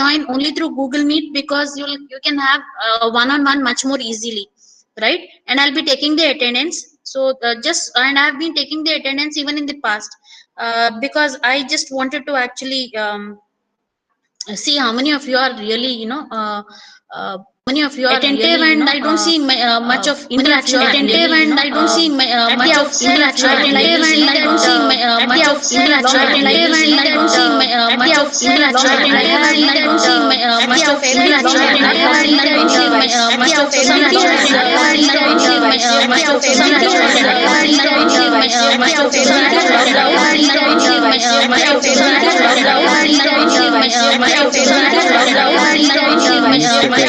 join only through Google Meet, because you can have one-on-one much more easily, right? And I'll be taking the attendance. So and I've been taking the attendance even in the past, because I just wanted to actually see how many of you are really, many of you are attentive, really, and I don't see much of interaction. Attentive, and I don't see much of interaction. Attentive, and I don't see much of interaction. Attentive, and I don't see much of interaction. Attentive, and I don't see much of interaction. Attentive, and I don't see much of interaction. Attentive, and I don't see much of interaction. Attentive, and I don't see much of interaction. Attentive, and I don't see much of interaction. Attentive, and I don't see much of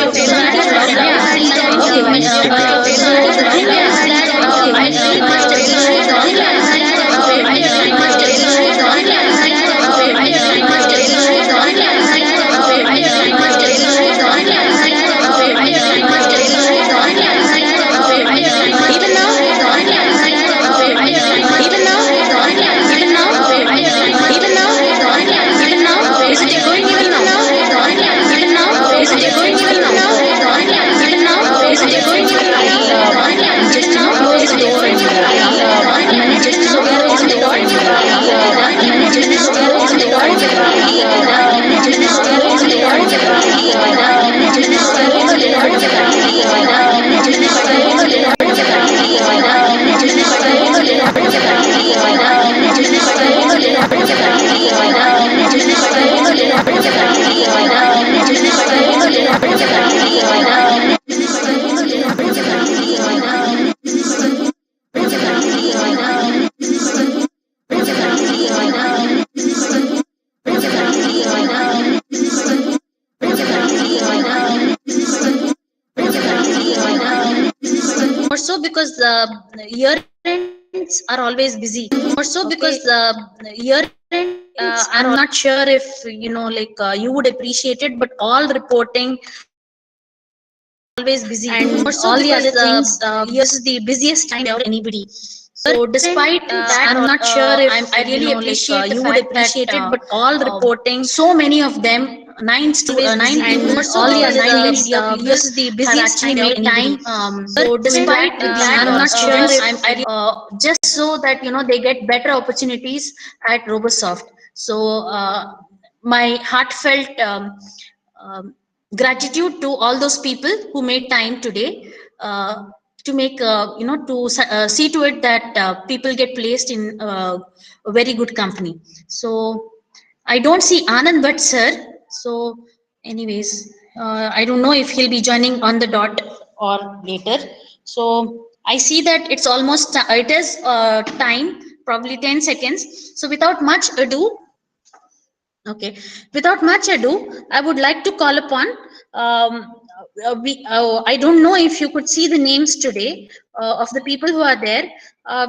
so because year ends are always busy. Also because year ends, I'm not sure if you would appreciate it, but all reporting always busy, and also all the other things. This is the busiest time for anybody. So despite that, I'm not sure if I really appreciate you would appreciate it, but all reporting, so many of them, 9 to 9, and all the other 9 media, this is the busiest time for anybody. So despite that, I'm not sure if just so that they get better opportunities at Robosoft. So my heartfelt gratitude to all those people who made time today to make to see to it that people get placed in a very good company. So I don't see Anand Bhatt sir. So anyways, I don't know if he'll be joining on the dot or later. So I see that it's almost it is time, probably 10 seconds. So without much ado, without much ado, I would like to call upon I don't know if you could see the names today of the people who are there.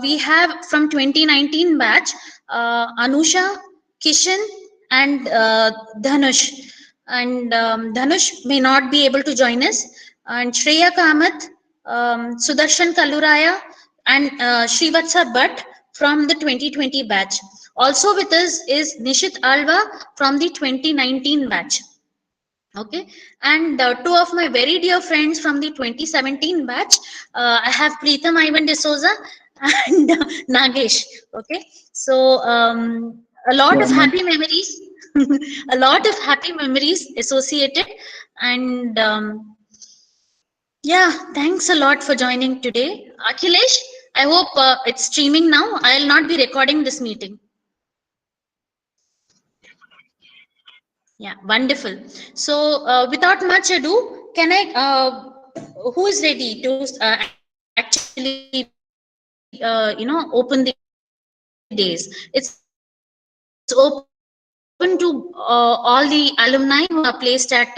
We have from 2019 batch Anusha, Kishan, and Dhanush. And Dhanush may not be able to join us. And Shreya Kamath, Sudarshan Kaluraya, and Srivatsa Bhatt from the 2020 batch. Also with us is Nishit Alva from the 2019 batch. Okay, and two of my very dear friends from the 2017 batch. I have Preetham Ivan D'Souza and Nagesh. Okay, so a lot of happy memories, a lot of happy memories associated, and yeah, thanks a lot for joining today. Akhilesh, I hope it's streaming now. I'll not be recording this meeting. Yeah, wonderful. So without much ado, can I, who is ready to actually, open the days? It's open to all the alumni who are placed at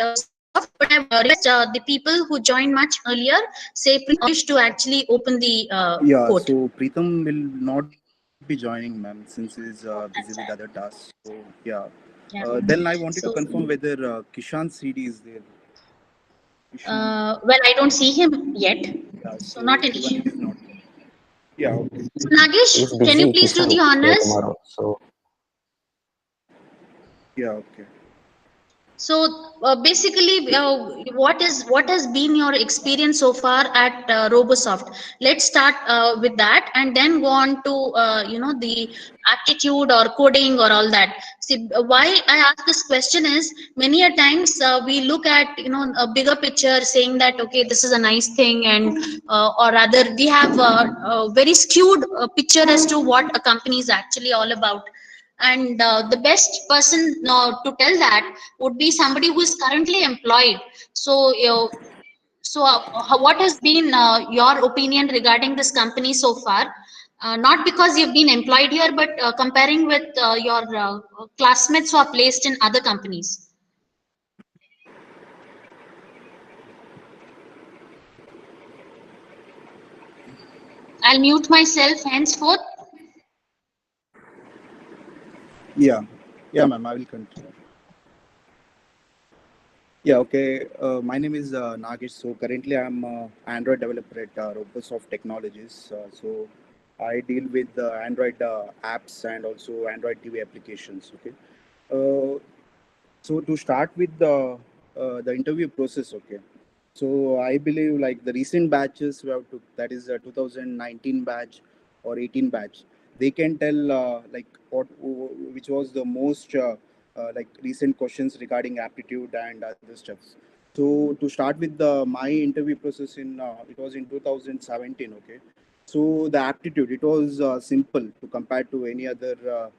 but I request the people who joined much earlier, say wish to actually open the port. So Preetham will not be joining, ma'am, since he is busy with other tasks. So yeah. Then I wanted to confirm whether Kishan CD is there. Well, I don't see him yet, so not an issue. Yeah. Okay. So Nagesh, can you please do the honors? Tomorrow, so yeah. Okay. So basically, what has been your experience so far at Robosoft? Let's start with that, and then go on to the aptitude or coding or all that. See, why I ask this question is many a times we look at a bigger picture, saying that okay, this is a nice thing, and or rather we have a very skewed picture as to what a company is actually all about. And the best person to tell that would be somebody who is currently employed. So what has been your opinion regarding this company so far, not because you've been employed here, but comparing with your classmates who are placed in other companies. I'll mute myself henceforth. Yeah, yeah, ma'am. I will continue. Yeah, okay. My name is Nagesh. So currently, I'm Android developer at Robosoft Technologies. So I deal with Android apps and also Android TV applications. Okay. Uh, so to start with the interview process, okay. So I believe like the recent batches we have took, that is 2019 batch or 18 batch, they can tell like what which was the most like recent questions regarding aptitude and other stuffs. So to start with my interview process in it was in 2017, okay. So the aptitude, it was simple to compare to any other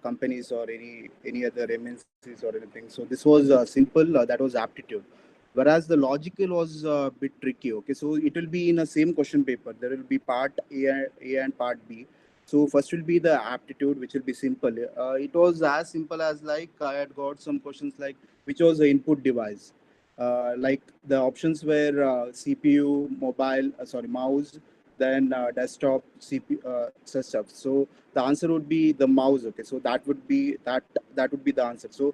companies or any other MNCs or anything. So this was simple. That was aptitude. Whereas the logical was a bit tricky. Okay, so it will be in a same question paper. There will be part A and part B. So first will be the aptitude, which will be simple. It was as simple as like I had got some questions like which was the input device. Like the options were CPU, mobile, sorry, mouse, then desktop, CPU, such stuff. So the answer would be the mouse. Okay, so that would be the answer. So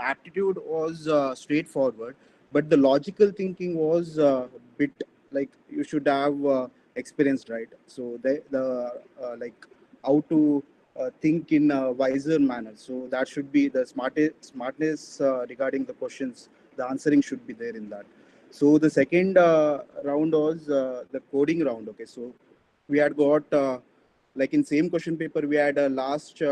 aptitude was straightforward, but the logical thinking was a bit like you should have experienced, right? So the like how to think in a wiser manner. So that should be the smartness regarding the questions. The answering should be there in that. So the second round was the coding round. Okay, so we had got like in same question paper we had a last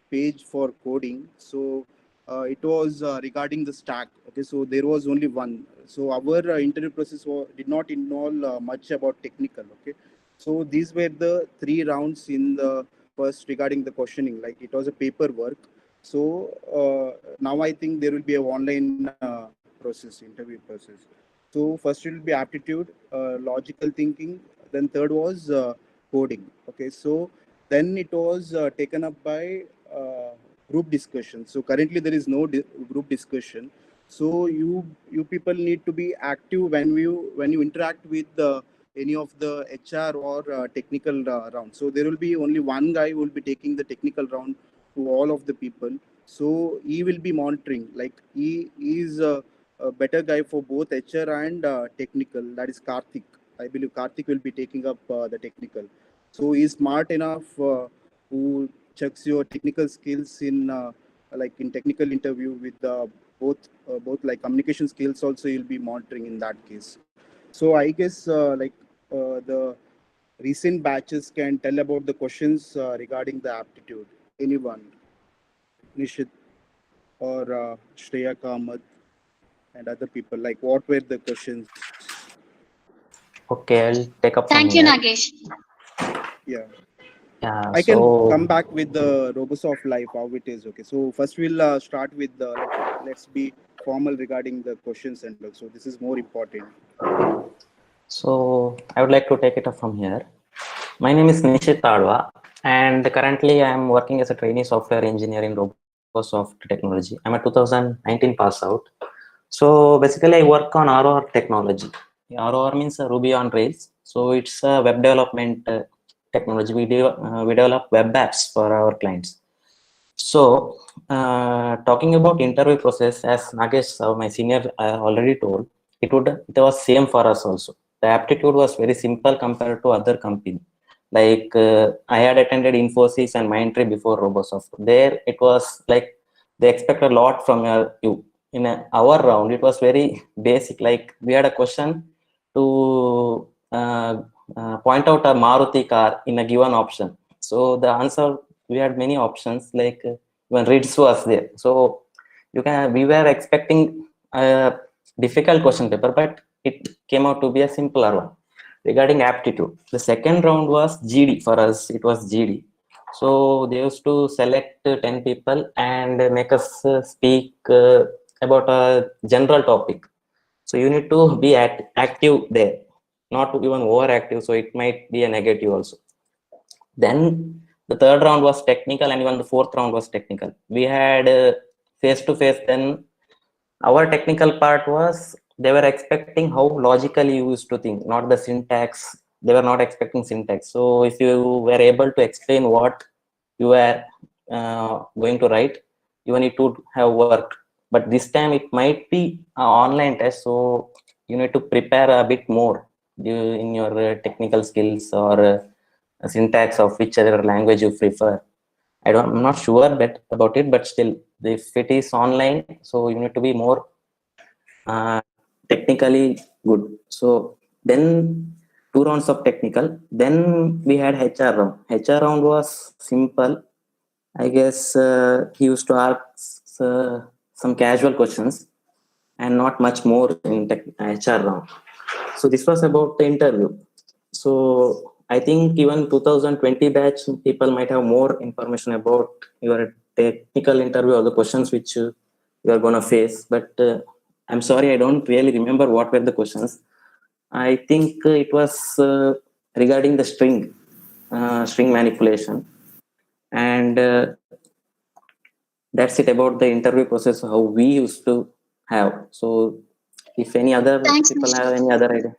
page for coding. So it was regarding the stack. Okay, so there was only one. So our interview process did not involve much about technical. Okay, so these were the three rounds in the first regarding the questioning. Like it was a paperwork. So now I think there will be a online process, interview process. So first it will be aptitude, logical thinking. Then third was coding. Okay, so then it was taken up by group discussion. So currently there is no group discussion. So you people need to be active when you interact with any of the HR or technical round. So there will be only one guy who will be taking the technical round to all of the people. So he will be monitoring. Like he is a better guy for both HR and technical. That is Karthik. I believe Karthik will be taking up the technical. So he's smart enough who checks your technical skills in like in technical interview with both like communication skills also you'll be monitoring in that case. So I guess like the recent batches can tell about the questions regarding the aptitude. Anyone, Nishit or Shreya Kamath and other people, like what were the questions? Okay, I'll take up from Thank you, here. Nagesh. Yeah. Yeah, I can so come back with the Robosoft life, how it is. Okay, so first we'll start with the like let's be formal regarding the questions and all. So this is more important. I would like to take it up from here. My name is Nishit Tadwa, and currently I am working as a trainee software engineer in Robosoft Technology. I'm a 2019 pass out. So basically, I work on ROR technology. ROR means Ruby on Rails. So it's a web development technology. We develop web apps for our clients. So talking about interview process, as Nagesh, my senior, already told, it was same for us also. The aptitude was very simple compared to other company. Like I had attended Infosys and Mindtree before Robosoft. There it was like they expect a lot from you. in our round, it was very basic. Like we had a question to point out a Maruti car in a given option. So the answer, we had many options, like even Ritz was there. So we were expecting a difficult question paper, but it came out to be a simpler one regarding aptitude. The second round was GD. For us, it was GD. So they used to select 10 people and make us speak about a general topic. So you need to be active there, not even overactive. So it might be a negative also. Then the third round was technical, and even the fourth round was technical. We had face to face. Then our technical part was, they were expecting how logically you used to think, not the syntax. They were not expecting syntax. So if you were able to explain what you were going to write, even it would have worked. But this time it might be an online test, so you need to prepare a bit more in your technical skills or syntax of whichever language you prefer. I'm not sure about it, but still, if it is online, so you need to be more uh, technically good. So then 2 rounds of technical. Then we had HR round. HR round was simple. I guess he used to ask some casual questions and not much more in HR round. So this was about the interview. So I think even 2020 batch people might have more information about your technical interview or the questions which you are going to face. But I'm sorry, I don't really remember what were the questions. I think it was regarding the string manipulation. And that's it about the interview process, how we used to have. So if any other Thanks, people have Nishit. any other idea,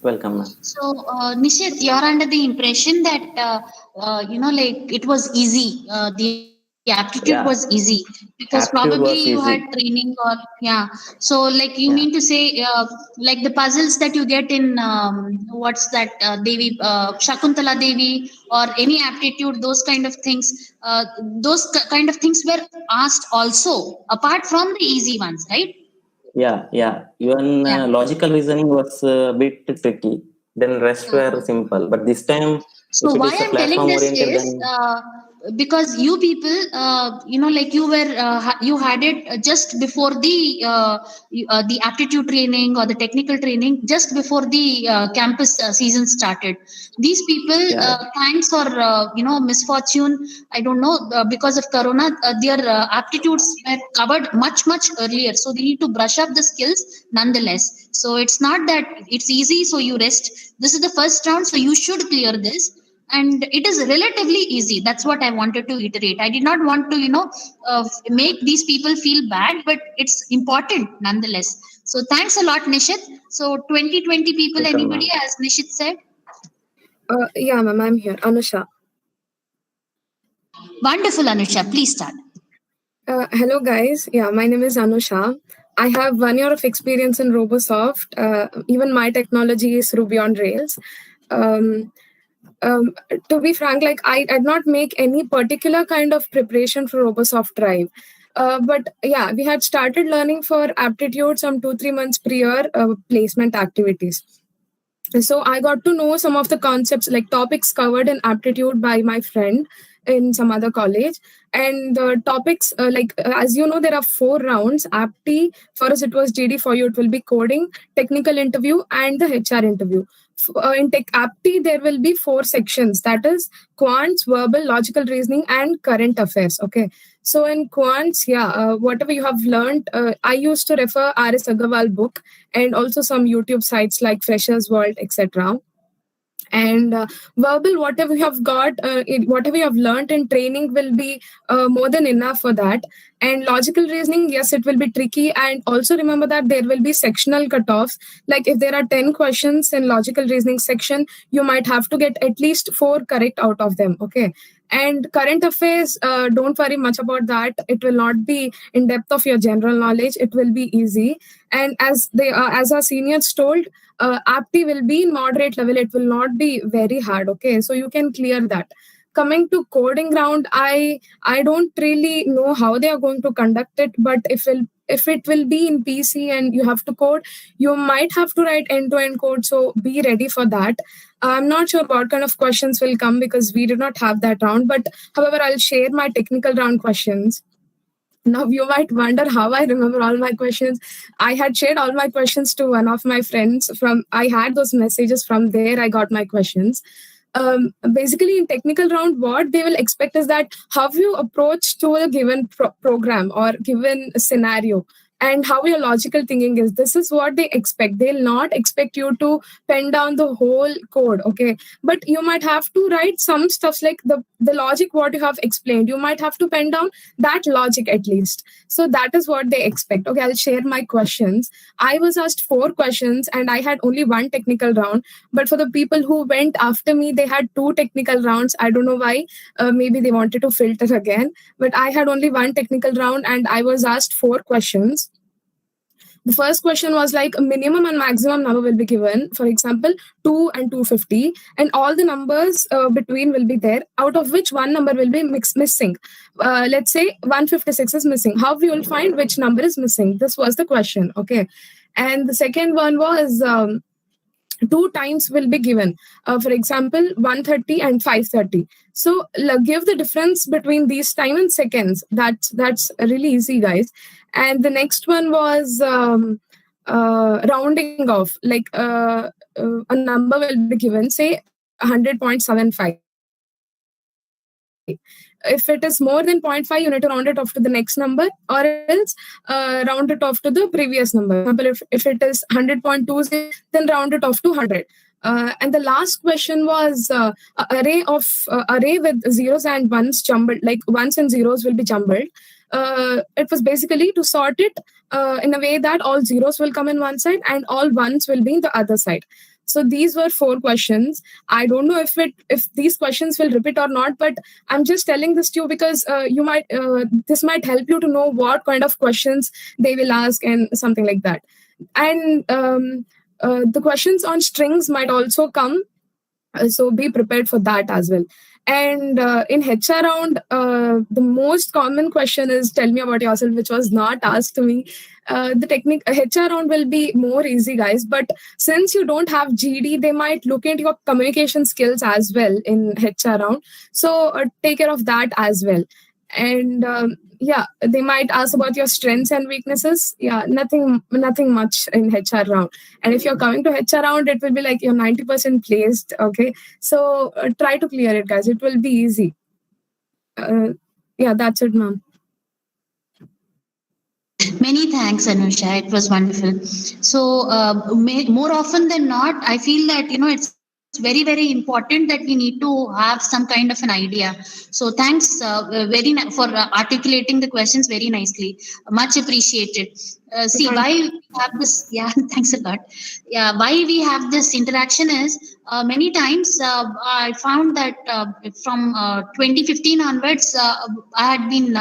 welcome, ma'am. So, Nishit, you're under the impression that like it was easy. The aptitude was easy Yeah, because probably you had aptitude was training easy. or yeah. So, like you mean to say, Yeah, like the puzzles that you get in what's that Devi Shakuntala Devi or any aptitude, those kind of things. Kind of things were asked also apart from the easy ones, right? yeah. Even Yeah. logical reasoning was a bit tricky. Then rest were So, simple. But this time, so if it why is a I'm telling platform this oriented, is then because you people, like you had it just before the aptitude training or the technical training just before the campus season started. These people, yeah, thanks or misfortune, I don't know, because of Corona, their aptitudes were covered much earlier. So they need to brush up the skills nonetheless. So it's not that it's easy, so you rest. This is the first round, so you should clear this, and it is relatively easy. That's what I wanted to iterate. I did not want to make these people feel bad, but it's important nonetheless. So thanks a lot, Nishit. So 2020 people, welcome, anybody, ma'am. as Nishit said. Yeah, ma'am, I'm here. Anusha. Wonderful, Anusha, please start. Hello, guys. Yeah, my name is Anusha. I have 1 year of experience in Robosoft. Even my technology is Ruby on Rails. Um, um, to be frank, like I did not make any particular kind of preparation for Robosoft Drive. But yeah, we had started learning for aptitude some 2-3 months prior placement activities. So I got to know some of the concepts, like topics covered in aptitude by my friend in some other college. And the topics, as you know, there are 4 rounds. Apti, for us it was GD, for you it will be coding, technical interview, and the HR interview. In tech apti there will be 4 sections, that is quants, verbal, logical reasoning, and current affairs. Okay, so in quants, yeah, whatever you have learned, I used to refer RS Agarwal book and also some YouTube sites like Freshers World, etc. And verbal, whatever you have got, whatever you have learned in training will be more than enough for that. And logical reasoning, yes, it will be tricky. And also remember that there will be sectional cutoffs. Like if there are 10 questions in logical reasoning section, you might have to get at least 4 correct out of them. Okay. And current affairs, don't worry much about that. It will not be in depth of your general knowledge. It will be easy. And as our seniors told, apti will be in moderate level. It will not be very hard. Okay, so you can clear that. Coming to coding round, I don't really know how they are going to conduct it, but if it will be in PC and you have to code, you might have to write end-to-end code. So be ready for that. I'm not sure what kind of questions will come because we did not have that round. But however, I'll share my technical round questions. Now you might wonder how I remember all my questions. I had shared all my questions to one of my friends from, I had those messages from there. I got my questions. Basically in technical round, what they will expect is that how you approach to a given program or given scenario, and how your logical thinking is. This is what they expect. They'll not expect you to pen down the whole code, okay? But you might have to write some stuff like the logic what you have explained. You might have to pen down that logic at least. So that is what they expect. Okay, I'll share my questions. I was asked 4 questions and I had only 1 technical round. But for the people who went after me, they had 2 technical rounds. I don't know why. Maybe they wanted to filter again. But I had only 1 technical round and I was asked 4 questions. The first question was like a minimum and maximum number will be given. For example, 2 and 250, and all the numbers between will be there, out of which one number will be missing. Let's say 156 is missing. How we will find which number is missing? This was the question. Okay. And the second one was 2 times will be given. For example, 130 and 530. So give the difference between these time and seconds. That's really easy, guys. And the next one was rounding off. Like a number will be given, say 100.75. If it is more than 0.5, you need to round it off to the next number, or else round it off to the previous number. For example, if it is 100.20, then round it off to 100. And the last question was array with zeros and ones jumbled, like ones and zeros will be jumbled. It was basically to sort it in a way that all zeros will come in one side and all ones will be in the other side. So these were 4 questions. I don't know if these questions will repeat or not, but I'm just telling this to you because this might help you to know what kind of questions they will ask and something like that. And the questions on strings might also come. So be prepared for that as well. And in HR round, the most common question is tell me about yourself, which was not asked to me. The HR round will be more easy, guys. But since you don't have GD, they might look into your communication skills as well in HR round. So take care of that as well. And yeah, they might ask about your strengths and weaknesses. Yeah, nothing much in HR round. And if you're coming to HR round, it will be like you're 90% placed. Okay, so try to clear it, guys. It will be easy. Yeah, that's it, ma'am. Many thanks, Anusha. It was wonderful. So, more often than not, I feel that it's very, very important that we need to have some kind of an idea. So, thanks for articulating the questions very nicely. Much appreciated. See why we have this. Yeah, thanks a lot. Yeah, why we have this interaction is many times I found that from 2015 onwards, I had been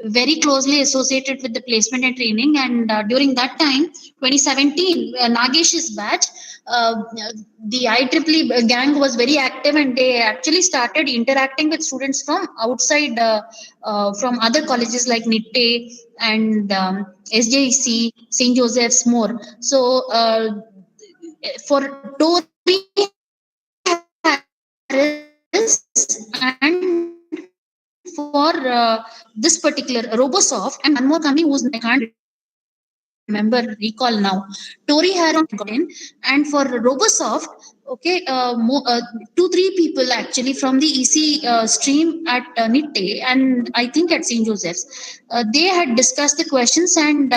very closely associated with the placement and training, and during that time, 2017, Nagesh's batch, the IEEE gang was very active, and they actually started interacting with students from outside, from other colleges like NITTE and SJC, St. Joseph's, more. So for Tory Harris and for this particular Robosoft, and one more company whose I can't remember, recall now. Tory Harris got in, and for Robosoft, okay, 2-3 people actually from the EC stream at NITTE and I think at St. Joseph's. They had discussed the questions, and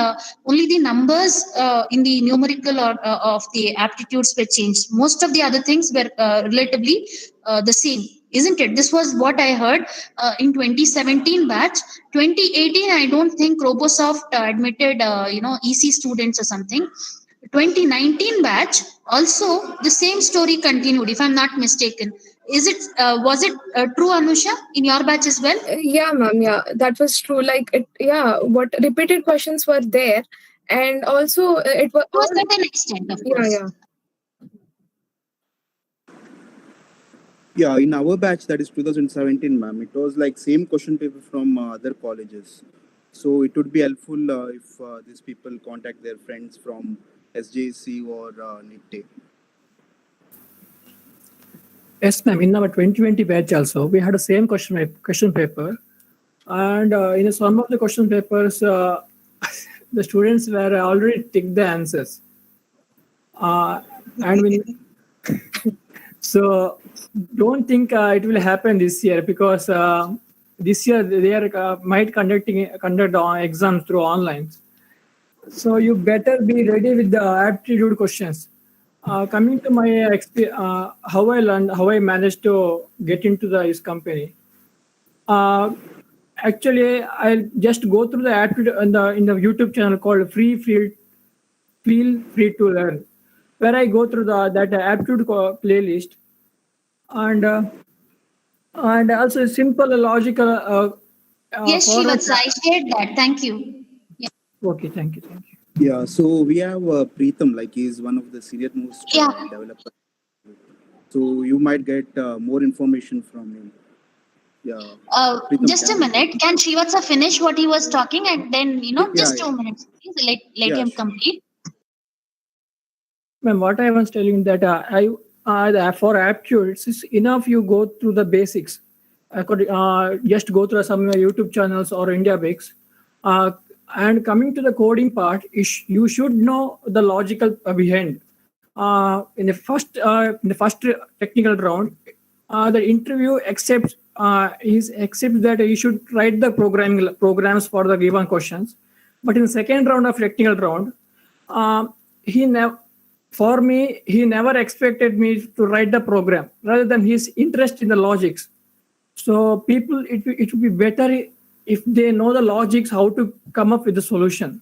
only the numbers in the numerical of the aptitudes were changed. Most of the other things were relatively the same, isn't it? This was what I heard in 2017 batch. 2018, I don't think Robosoft admitted EC students or something. 2019 batch also the same story continued, if I'm not mistaken. Was it true, Anusha, in your batch as well? Yeah, ma'am. Yeah, that was true. Like it. Yeah, what repeated questions were there, and also it was to a certain extent, of course. Yeah. Yeah, in our batch, that is 2017, ma'am, it was like same question paper from other colleges. So it would be helpful if these people contact their friends from SJC or NITE. Yes, ma'am. In our 2020 batch also, we had the same question paper, and in some of the question papers, the students were already ticked the answers. And when so don't think it will happen this year, because this year they are might conduct exams through online. So you better be ready with the aptitude questions. Coming to my how I learned, how I managed to get into this company. Uh, Actually, I'll just go through the aptitude in the YouTube channel called Feel Free to Learn, where I go through that aptitude playlist, and also simple logical Yes, forward. Srivatsa, I shared that. Thank you. Yeah. Okay, thank you, thank you. Yeah, so we have Preetham, like he's one of the senior most Yeah. developers. So you might get more information from him. Yeah, Preetham, Just a minute. Can Srivatsa finish what he was talking, and then Yeah, just 2 minutes, please. Let yeah, him sure. complete. Ma'am, what I was telling that for aptitude, it's enough you go through the basics. I could just go through some YouTube channels or India Bix. And coming to the coding part, you should know the logical behind. In the first technical round, the interview accepts that he should write the programs for the given questions. But in the second round of technical round, uh, he never for me, he never expected me to write the program rather than his interest in the logics. So people, it would be better if they know the logics, how to come up with the solution.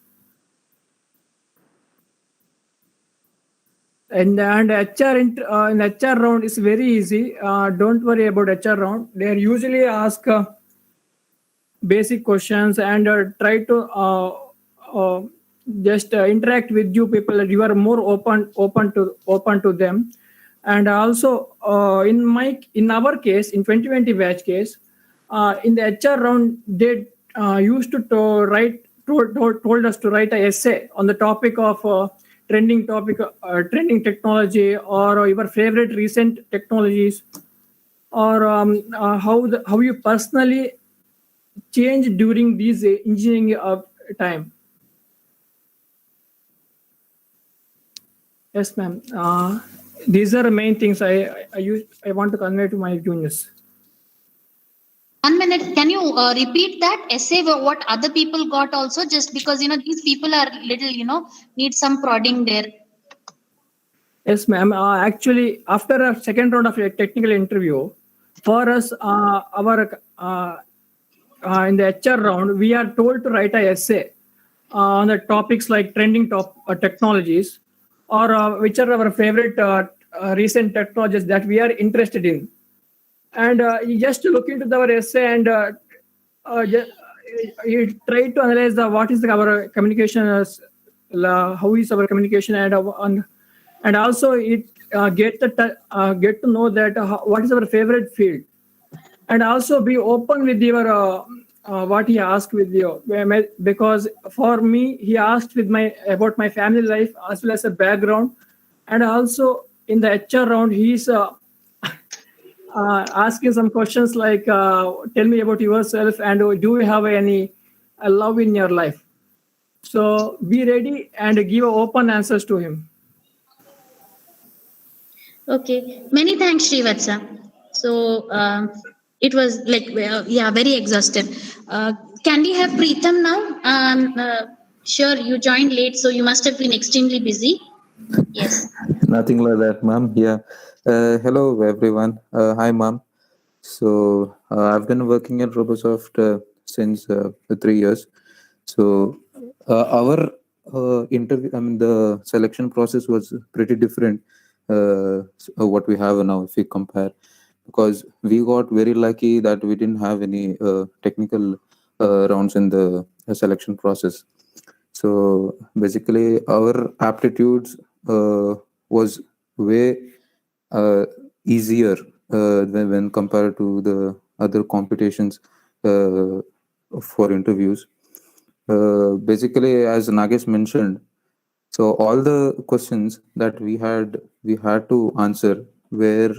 And in HR round is very easy. Don't worry about HR round. They usually ask basic questions and try to uh, just interact with you people, that you are more open to them. And also in our case, in 2020 batch case, in the HR round, they used to write told us to write an essay on the topic of trending technology, or your favorite recent technologies, or how you personally change during these engineering time. Yes, ma'am. These are the main things I want to convey to my juniors. 1 minute. Can you repeat that essay? What other people got also? Just because these people are little need some prodding there. Yes, ma'am. Actually, after a second round of a technical interview, for us, our in the HR round, we are told to write an essay on the topics like trending technologies, or which are our favorite recent technologies that we are interested in. And you just look into our essay, and you try to analyze what is our communication, how is our communication, and also it get to know that what is our favorite field, and also be open with your what he asked with you, because for me he asked with my about my family life as well as a background. And also in the HR round, he's asking some questions like, tell me about yourself, and do you have any love in your life. So be ready and give open answers to him. Okay. Many thanks, Srivatsa. So it was like yeah, very exhaustive. Can we have Preetham now? Sure, you joined late, so you must have been extremely busy. Yes. Nothing like that, ma'am. Yeah. Hello, everyone. Hi, ma'am. So I've been working at Robosoft since 3 years. So our interview, I mean, the selection process was pretty different. What we have now, if we compare, because we got very lucky that we didn't have any technical rounds in the selection process. So basically, our aptitudes was way easier when compared to the other competitions uh, for interviews. basically, as Nagesh mentioned, so all the questions that we had to answer were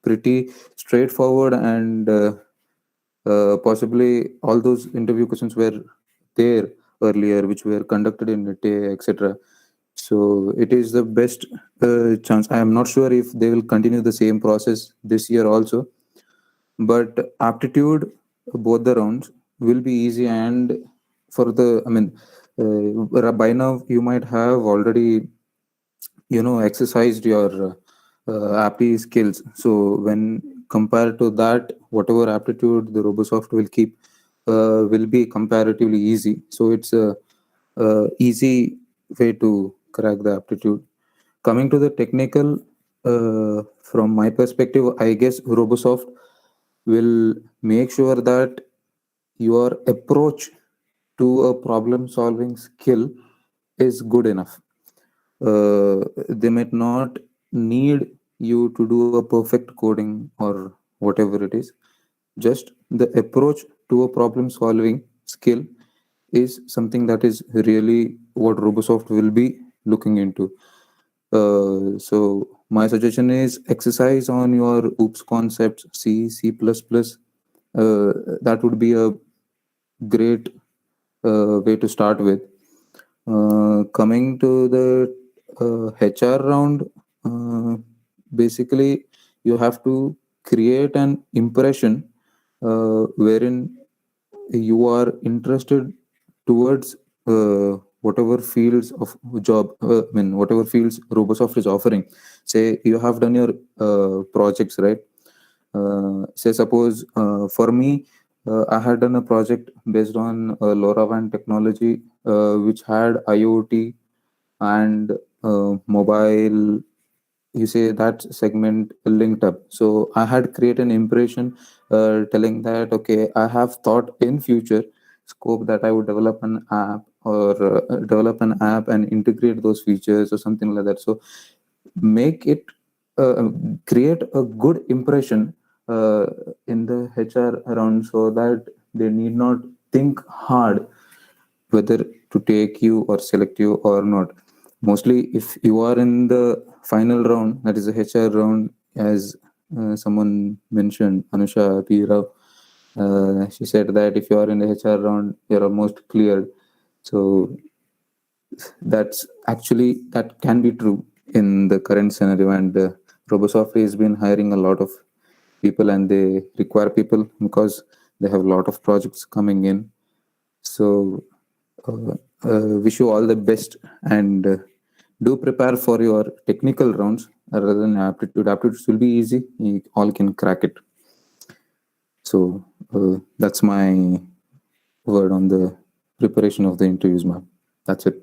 pretty straightforward, and possibly all those interview questions were there earlier, which were conducted in NITE, etc. So it is the best chance. I am not sure if they will continue the same process this year also, but aptitude, both the rounds will be easy. And for the, I mean, by now you might have already exercised your appy skills. So when compared to that, whatever aptitude the Robosoft will keep will be comparatively easy. So it's a easy way to crack the aptitude. Coming to the technical, from my perspective, I guess Robosoft will make sure that your approach to a problem solving skill is good enough. They might not need you to do a perfect coding or whatever it is. Just the approach to a problem solving skill is something that is really what Robosoft will be looking into. So my suggestion is exercise on your OOPS concepts, C++. That would be a great way to start with. Coming to the HR round, uh, basically you have to create an impression wherein you are interested towards whatever fields of job, I mean, whatever fields Robosoft is offering. Say you have done your projects, right? Say suppose for me, I had done a project based on LoRaWAN technology, which had IoT and mobile, you say that segment linked up. So I had created an impression telling that, okay, I have thought in future scope that I would develop an app, or develop an app and integrate those features or something like that. So make it create a good impression uh, in the HR round, so that they need not think hard whether to take you or select you or not. Mostly, if you are in the final round, that is the HR round, as someone mentioned, Anusha P. Rao, she said that if you are in the HR round, you're almost cleared. So that can be true in the current scenario, and Robosoft has been hiring a lot of people, and they require people because they have a lot of projects coming in. So uh, wish you all the best, and do prepare for your technical rounds rather than aptitude. Aptitudes will be easy, you all can crack it. So that's my word on the preparation of the interviews, ma'am. That's it.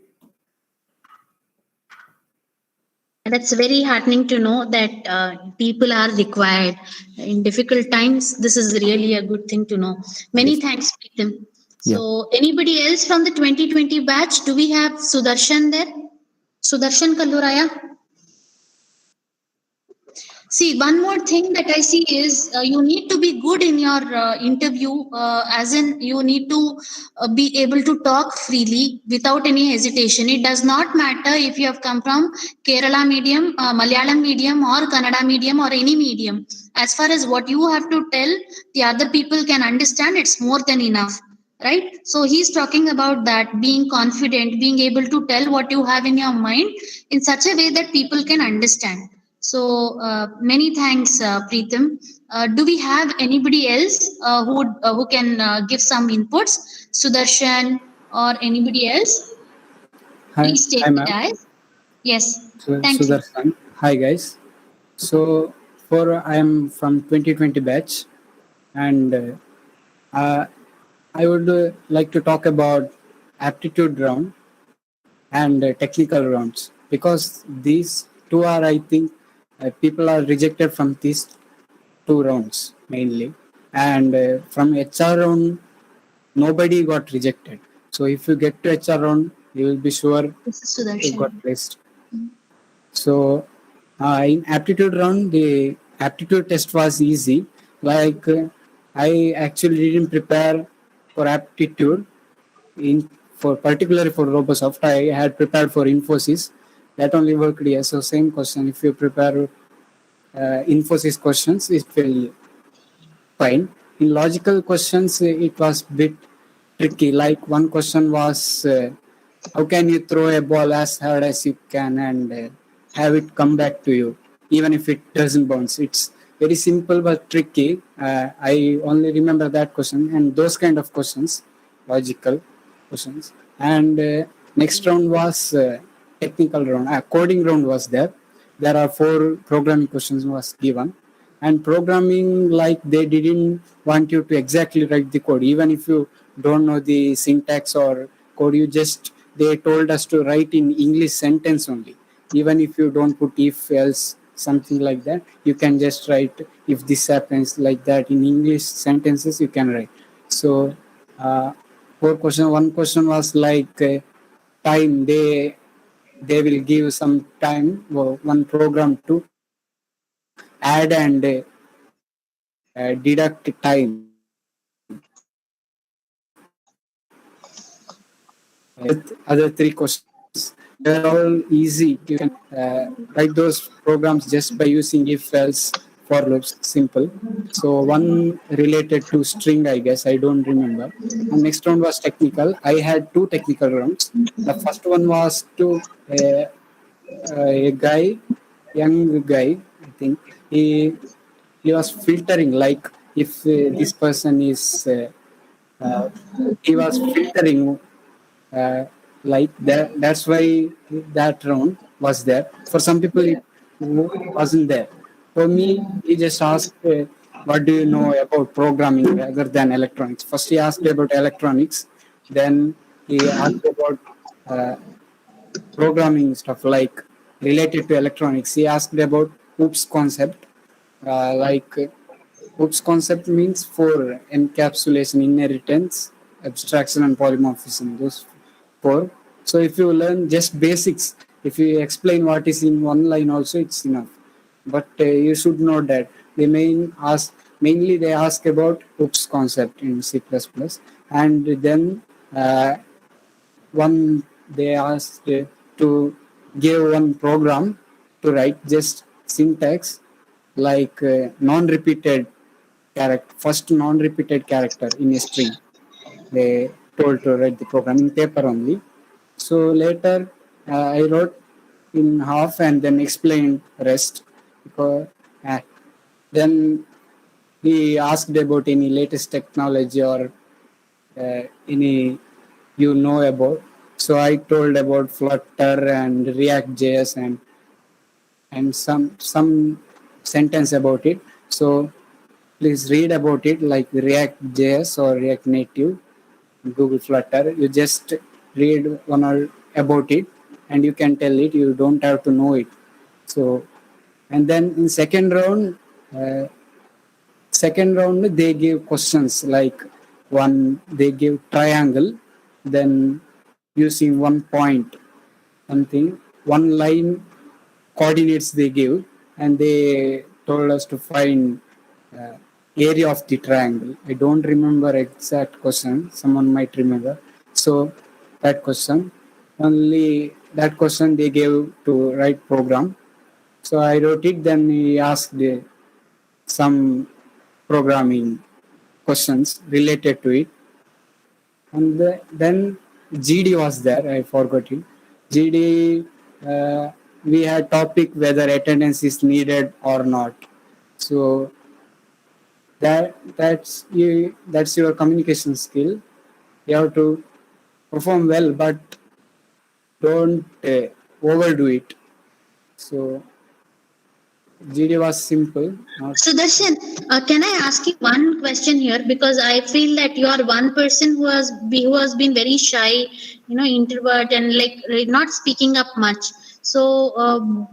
That's very heartening to know that people are required in difficult times. This is really a good thing to know. Many Yes. thanks, Preetam. Yeah. So, anybody else from the 2020 batch? Do we have Sudarshan there? Sudarshan Kalluraya? See, one more thing that I see is you need to be good in your interview, as in you need to be able to talk freely without any hesitation. It does not matter if you have come from Kerala medium, Malayalam medium, or Kannada medium, or any medium. As far as what you have to tell, the other people can understand, it's more than enough. Right? So he's talking about that being confident, being able to tell what you have in your mind in such a way that people can understand. So many thanks, Preetam. Do we have anybody else who can give some inputs? Sudarshan or anybody else? Hi, Please take hi, the ma'am. dice. Yes, thank you. Sudarshan. Hi, guys. So, I am from 2020 batch, and I would like to talk about aptitude round and technical rounds, because these two are, I think, people are rejected from these two rounds mainly, and from HR round, nobody got rejected. So, if you get to HR round, you will be sure This is you got Sudarshan. placed. So in aptitude round, the aptitude test was easy. Like I actually didn't prepare for aptitude. In for particularly for Robosoft, I had prepared for Infosys. That only worked here. So same question. If you prepare Infosys questions, it will fine. In logical questions, it was bit tricky. Like one question was, how can you throw a ball as hard as you can and have it come back to you, even if it doesn't bounce? It's very simple but tricky. I only remember that question and those kind of questions, logical questions. And next round was technical round. Coding round was there. There are 4 programming questions was given, and programming, like, they didn't want you to exactly write the code. Even if you don't know the syntax or code, you just, they told us to write in English sentence only. Even if you don't put if else something like that, you can just write if this happens, like that, in English sentences you can write. So 4 question, one question was like time. They will give some time, one program to add and deduct time. Other 3 questions, they're all easy. You can write those programs just by using if else for loops, simple. So one related to string, I guess, I don't remember. And next round was technical. I had 2 technical rounds. The first one was to a guy, young guy, I think. He was filtering, like, if this person is uh, he was filtering, uh, like that. That's why that round was there. For some people it wasn't there. For me, he just asked, what do you know about programming rather than electronics? First he asked about electronics, then he asked about uh, programming stuff, like related to electronics. He asked about OOPS concept, like OOPS concept means for encapsulation, inheritance, abstraction, and polymorphism. Those 4. So if you learn just basics, if you explain what is in one line also, it's enough. But you should know that they mainly they ask about OOPS concept in C++, and then one they asked to give one program to write just syntax, like non-repeated character, first non-repeated character in a string. They told to write the program in paper only. So later I wrote in half and then explained rest. Because then he asked about any latest technology or any you know about. So I told about Flutter and React JS and some sentence about it. So please read about it, like React JS or React Native, Google Flutter. You just read one or about it, and you can tell it. You don't have to know it. So, and then in uh, second round they give questions, like one they give triangle, then using one point something, one line coordinates they give, and they told us to find uh, area of the triangle. I don't remember exact question. Someone might remember. So that question, only that question they gave to write program. So I wrote it. Then he asked some programming questions related to it, and then GD was there. I forgot it. GD. We had topic whether attendance is needed or not. So that's your communication skill. You have to perform well, but don't overdo it. So GD was simple. Not So Darshan, can I ask you one question here? Because I feel that you are one person who has been very shy, introvert, and like not speaking up much. So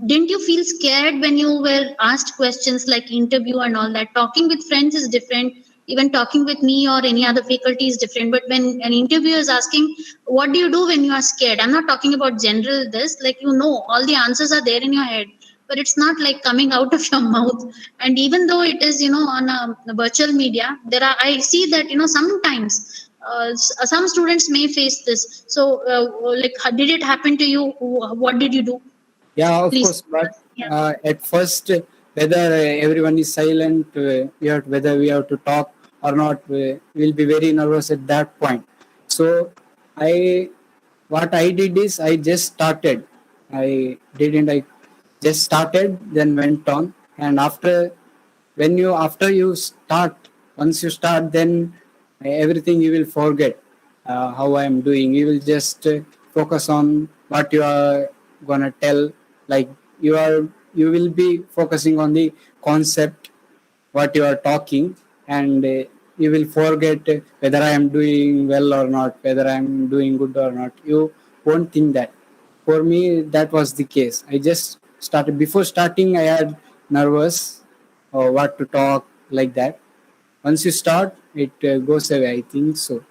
didn't you feel scared when you were asked questions like interview and all that? Talking with friends is different. Even talking with me or any other faculty is different. But when an interviewer is asking, what do you do when you are scared? I'm not talking about general this. Like, all the answers are there in your head, but it's not like coming out of your mouth. And even though it is on a virtual media, there are, I see that sometimes some students may face this. So, like, did it happen to you? What did you do? Yeah, of Please. course. But Yeah. at first, whether everyone is silent, whether we have to talk or not, we'll be very nervous at that point. So, I what I did is I just started. I didn't. I just started, then went on, and after you start, once you start, then everything you will forget how I am doing. You will just focus on what you are gonna tell. Like you will be focusing on the concept, what you are talking, and you will forget whether I am doing well or not, whether I am doing good or not. You won't think that. For me, that was the case. I just started. Before starting, I had nervous or what to talk, like that. Once you start, it goes away. I think so.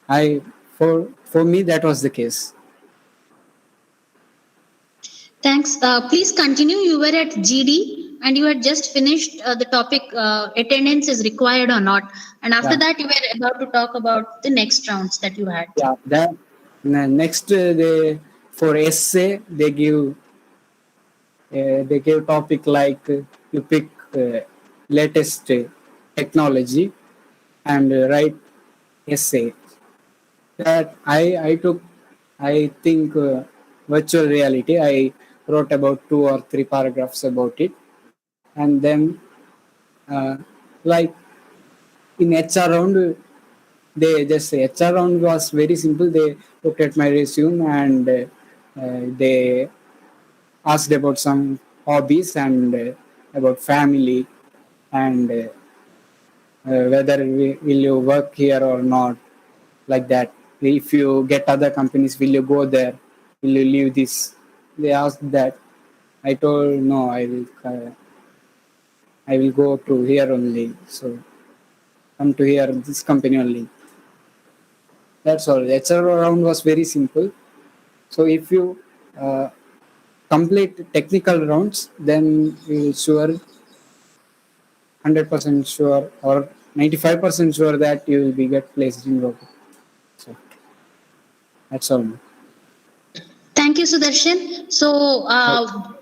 I for me that was the case. Thanks. Please continue. You were at GD and you had just finished the topic, attendance is required or not. And after Yeah, that, you were about to talk about the next rounds that you had. yeah. That next they for essay they give topic like you pick latest technology and write essay. That I took, I think virtual reality. I wrote about 2 or 3 paragraphs about it, and then like in HR round, they just say HR round was very simple. They looked at my resume and they asked about some hobbies and about family and whether will you work here or not, like that. If you get other companies, will you go there? Will you leave this? They asked that. I told no. I will go to here only. So come to here this company only. That's all. The HR round was very simple. So if you uh, complete technical rounds, then you will sure 100% sure or 95% sure that you will be get placed in Robo. So that's all. Thank you, Sudarshan. So,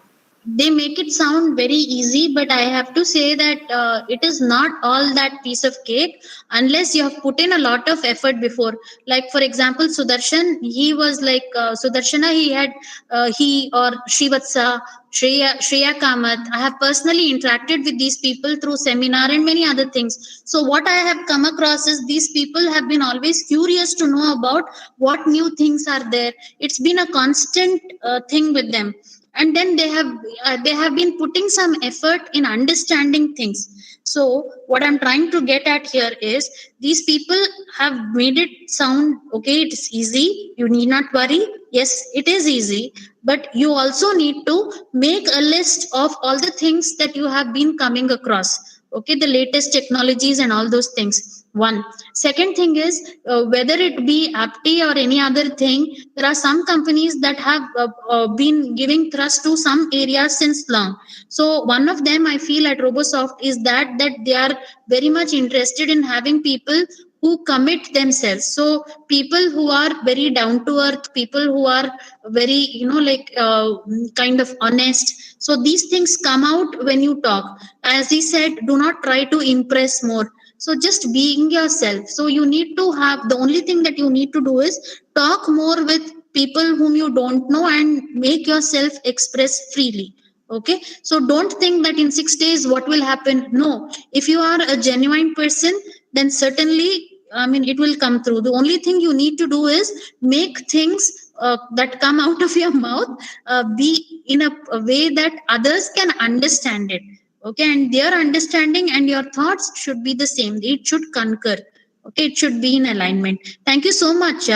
they make it sound very easy, but I have to say that it is not all that piece of cake unless you have put in a lot of effort before. Like, for example, Sudarshan, he was like Sudarshana, he or Shivatsa, Shreya Kamath. I have personally interacted with these people through seminar and many other things. So what I have come across is these people have been always curious to know about what new things are there. It's been a constant thing with them, and then they have been putting some effort in understanding things. So what I'm trying to get at here is these people have made it sound okay, it's easy, you need not worry. Yes, it is easy, but you also need to make a list of all the things that you have been coming across, okay, the latest technologies and all those things. One second thing is, whether it be apti or any other thing, there are some companies that have been giving thrust to some areas since long. So one of them I feel at Robosoft is that they are very much interested in having people who commit themselves. So people who are very down to earth, people who are very, like, kind of honest. So these things come out when you talk. As he said, do not try to impress more. So just being yourself. So you need to have, the only thing that you need to do is talk more with people whom you don't know and make yourself express freely. Okay, so don't think that in 6 days what will happen. No, if you are a genuine person, then certainly, I mean, it will come through. The only thing you need to do is make things that come out of your mouth be in a way that others can understand it. Okay, and their understanding and your thoughts should be the same. It should concur. Okay, it should be in alignment. Thank you so much,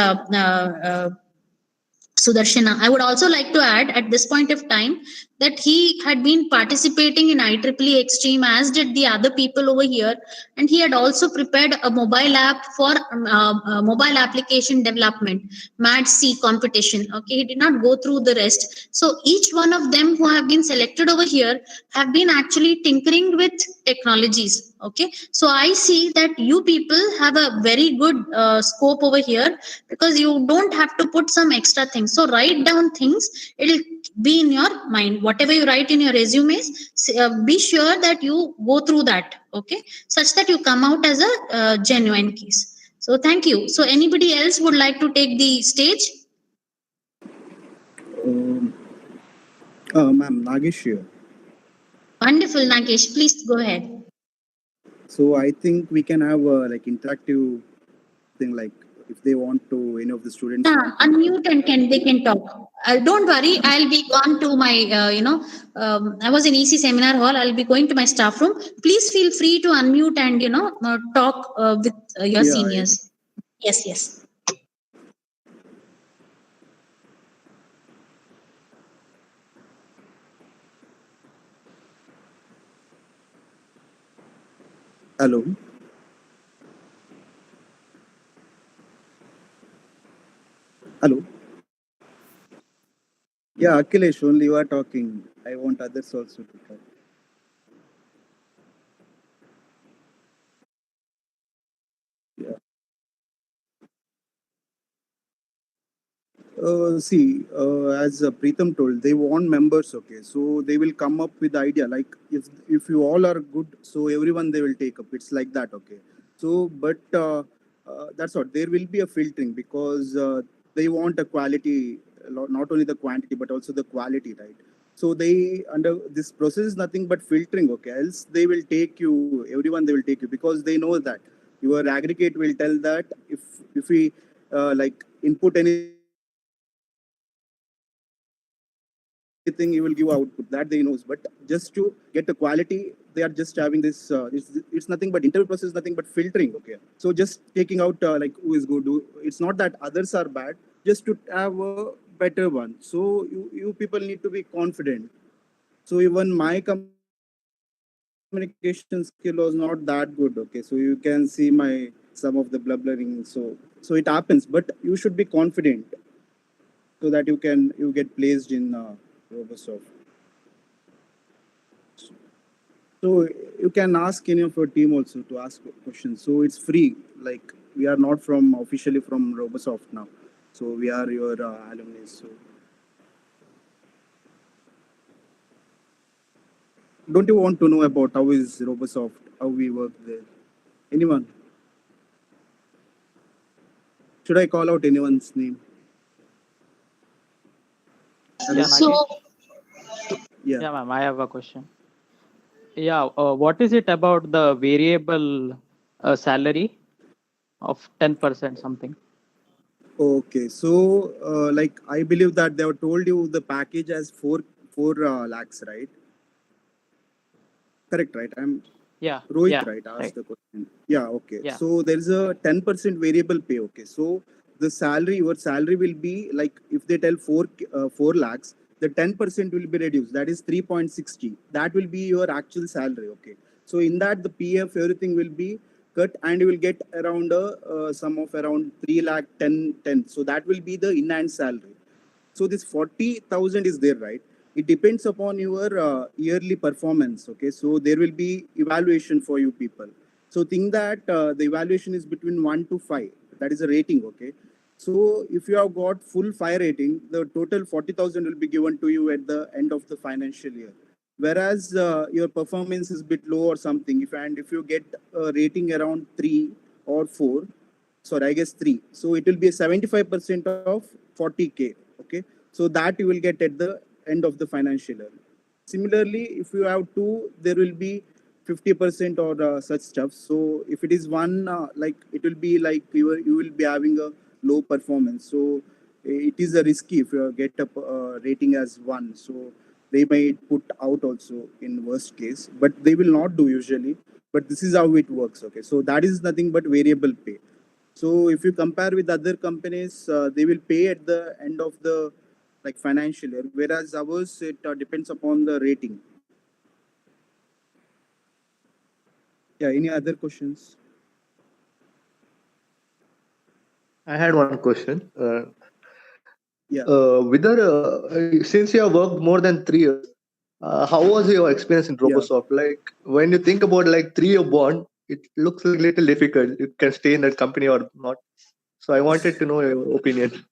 Sudarshana. I would also like to add at this point of time that he had been participating in IEEE Extreme, as did the other people over here, and he had also prepared a mobile app for mobile application development, MAD-C competition. Okay, he did not go through the rest. So each one of them who have been selected over here have been actually tinkering with technologies. Okay, so I see that you people have a very good scope over here, because you don't have to put some extra things. So write down things, it'll be in your mind. Whatever you write in your resumes, be sure that you go through that, okay, such that you come out as a genuine case. So thank you. So anybody else would like to take the stage? Um, Ma'am, Nagesh here. Wonderful, Nagesh, please go ahead. So I think we can have a like interactive thing, like if they want to, any of the students Yeah, want to. unmute and they can talk. Don't worry, I'll be gone to my I was in EC seminar hall. I'll be going to my staff room. Please feel free to unmute and talk with your Yeah, seniors. Yes, yes. hello, hello. Yeah, Akhilesh, only you are talking. I want others also to talk. Yeah. As Preetham told, they want members. Okay, so they will come up with the idea. Like if you all are good, so everyone they will take up. It's like that. Okay. So, but that's what there will be a filtering, because they want a quality, not only the quantity but also the quality, right? So they under this process is nothing but filtering. Okay, else they will take you. Everyone they will take you, because they know that your aggregate will tell that if we like input anything, you will give output, that they knows. But just to get the quality, they are just having this it's nothing but interview process is nothing but filtering. Okay, so just taking out like who is good, it's not that others are bad, just to have a better one. So you people need to be confident. So even my communication skill was not that good. Okay, so you can see my some of the blubbering. So it happens, but you should be confident, so that you get placed in Robosoft. So you can ask any of your team also to ask questions. So it's free. Like we are not from officially from Robosoft now. So we are your alumni. So don't you want to know about how is Robosoft, how we work there? Anyone? Should I call out anyone's name? Yeah, Hello? So Nagesh. Yeah. Yeah, ma'am, I have a question. Yeah, what is it about the variable salary of 10% something? Okay. So like I believe that they have told you the package as four lakhs, right? Correct, right? I'm Yeah, Rohit, yeah, right? Asked right. the question. Yeah, okay. Yeah. So there is a 10% variable pay. Okay. So the salary, your salary will be like if they tell 4 lakhs, the 10% will be reduced. That is 3.60. That will be your actual salary. Okay. So in that the PF everything will be cut, and you will get around a sum of around 3 lakh 10. So that will be the in-hand salary. So this 40,000 is there, right? It depends upon your yearly performance. Okay, so there will be evaluation for you people. So think that the evaluation is between 1 to 5. That is a rating. Okay, so if you have got full 5 rating, the total 40,000 will be given to you at the end of the financial year. Whereas your performance is a bit low or something, if you get a rating around 3 or 4, sorry, I guess 3. So it will be a 75% of 40K. Okay. So that you will get at the end of the financial year. Similarly, if you have two, there will be 50% or such stuff. So if it is one, like it will be like you will be having a low performance. So it is a risky if you get a rating as 1. So they may put out also in worst case, but they will not do usually. But this is how it works. Okay. So that is nothing but variable pay. So if you compare with other companies, they will pay at the end of the like financial year, whereas ours it depends upon the rating. Yeah. Any other questions? I had one question. Yeah. Whether since you have worked more than 3 years, How was your experience in Robosoft? Like when you think about like 3-year bond, it looks a little difficult. You can stay in that company or not. So I wanted to know your opinion.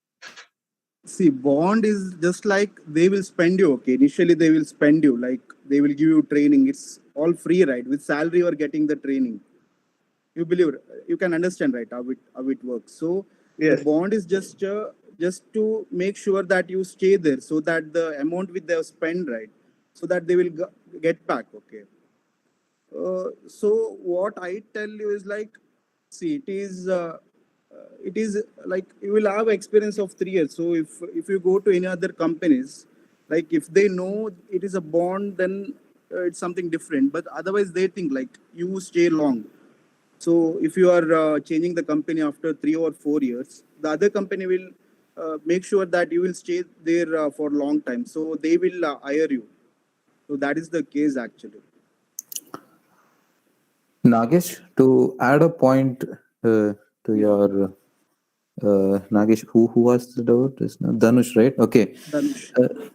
See, bond is just like they will spend you. Okay, initially they will spend you, like they will give you training. It's all free, right? With salary, you are getting the training. You believe, you can understand, right, how it works. So the Yes. bond is just to make sure that you stay there, so that the amount which they have spent, right, so that they will get back. Okay. So what I tell you is like, see, it is like you will have experience of 3 years. So if you go to any other companies, like if they know it is a bond, then it's something different. But otherwise, they think like you stay long. So if you are changing the company after 3 or 4 years, the other company will make sure that you will stay there for a long time. So they will hire you. So that is the case actually. Nagesh, to add a point to your Nagesh, who asked the doubt? Is now Dhanush, right? Okay. Dhanush.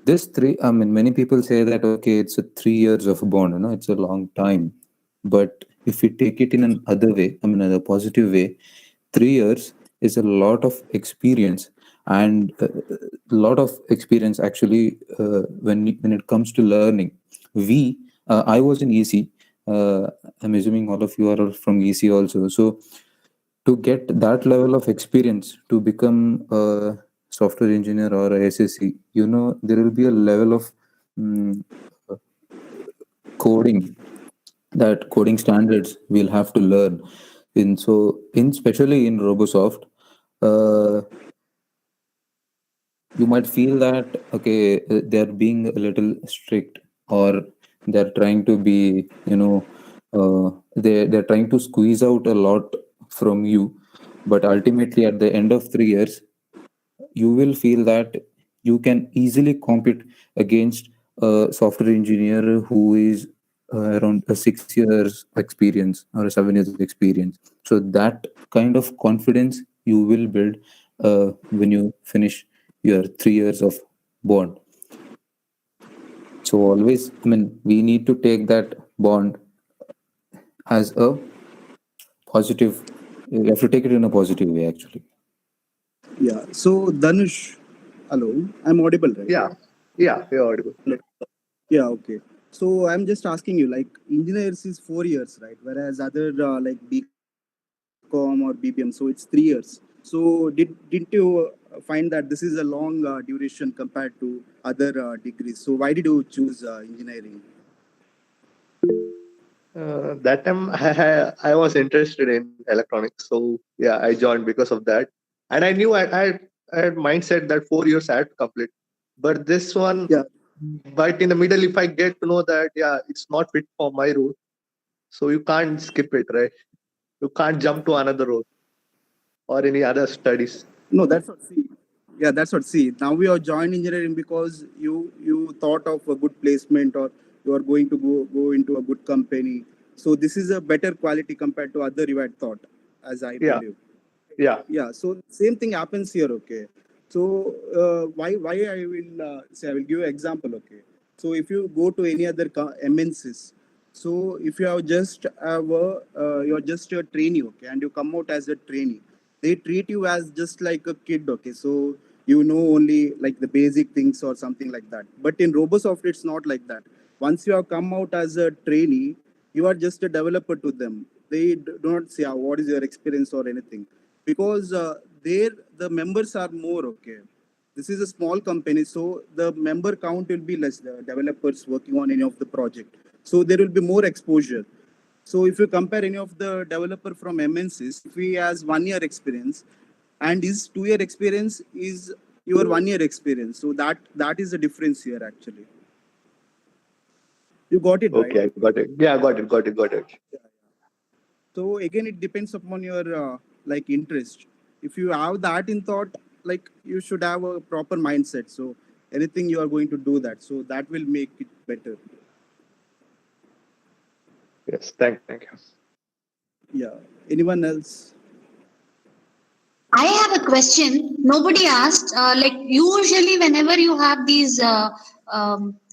This three, I mean, many people say that okay, it's a 3 years of bond, it's a long time. But if we take it in another way, I mean, in a positive way, 3 years is a lot of experience, and a lot of experience actually when it comes to learning. I was in EC. I'm assuming all of you are from EC also. So to get that level of experience to become a software engineer or a SSC, there will be a level of mm, coding, that coding standards we'll have to learn. In especially in Robosoft, uh, you might feel that okay, they're being a little strict, or they're trying to be, they're trying to squeeze out a lot from you. But ultimately, at the end of 3 years, you will feel that you can easily compete against a software engineer who is around a 6 years experience or a 7 years of experience. So that kind of confidence you will build when you finish your 3 years of bond. So always, I mean, we need to take that bond as a positive. You have to take it in a positive way, actually. Yeah. So Dhanush, hello, I'm audible, right? Yeah, you're audible. Yeah. Okay. So I'm just asking you, like engineers is 4 years, right? Whereas other like BCom or BBM, so it's 3 years. So didn't you find that this is a long duration compared to other degrees? So why did you choose engineering? That time I was interested in electronics, so yeah, I joined because of that. And I knew I had mindset that 4 years I had to complete. But this one, Yeah. but in the middle, if I get to know that yeah, it's not fit for my role, so you can't skip it, right? You can't jump to another role or any other studies. No, that's what. See, yeah, that's what. See, now we are joined engineering because you thought of a good placement, or you are going to go into a good company. So this is a better quality compared to other you had thought, as I Yeah, believe. yeah. Yeah. So same thing happens here. Okay. So why I will say, I will give you an example. Okay. So if you go to any other MNCs, so if you have just have a you're just a trainee, okay, and you come out as a trainee, they treat you as just like a kid. Okay. So you know only like the basic things or something like that. But in Robosoft, it's not like that. Once you have come out as a trainee, you are just a developer to them. They do not say what is your experience or anything, because there the members are more. Okay, this is a small company, so the member count will be less, the developers working on any of the project, so there will be more exposure. So if you compare any of the developer from MNCs, if he has 1 year experience and his 2 year experience is your 1 year experience, so that is the difference here actually. You got it right. Okay, I got it. Yeah, got it. So again, it depends upon your like interest. If you have that in thought, like you should have a proper mindset. So anything you are going to do that, so that will make it better. Yes, thank you. Yeah. Anyone else? I have a question. Nobody asked. Like usually, whenever you have these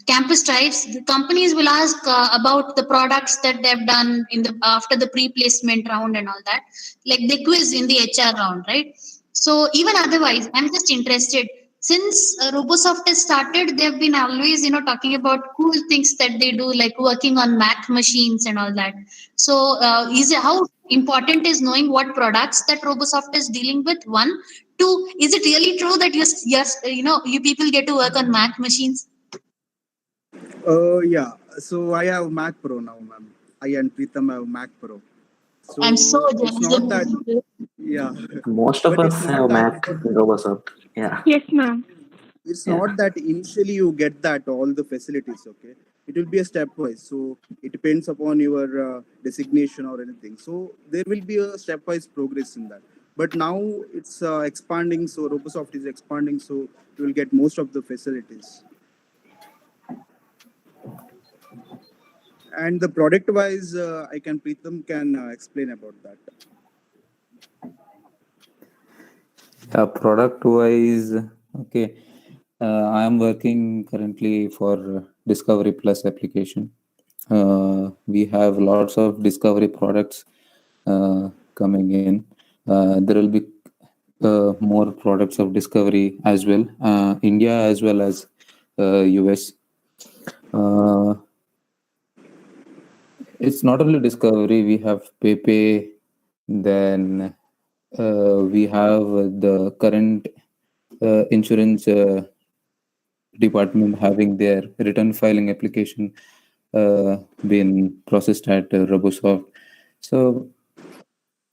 campus drives, the companies will ask about the products that they've done in the after the pre-placement round and all that, like they quiz in the HR round, right? So even otherwise, I'm just interested. Since Robosoft has started, they've been always, talking about cool things that they do, like working on Mac machines and all that. So, is it how important is knowing what products that Robosoft is dealing with? One, two, is it really true that yes, you people get to work on Mac machines? Yeah. So I have Mac Pro now, ma'am. I and Pritham have Mac Pro. I'm so So it's jealous of not that, you. yeah, Most of but it's us not have that. Mac in Robosoft. Yeah. Yes, ma'am. It's Yeah. not that initially you get that all the facilities. Okay, it will be a stepwise. So it depends upon your designation or anything. So there will be a stepwise progress in that. But now it's expanding. So Robosoft is expanding. So you will get most of the facilities. And the product wise, I can Pritham can explain about that. Product wise, okay. I am working currently for Discovery Plus application. We have lots of Discovery products coming in. There will be more products of Discovery as well, India as well as US. Uh, it's not only Discovery, we have Pepe, then we have the current insurance department having their return filing application been processed at Robosoft. So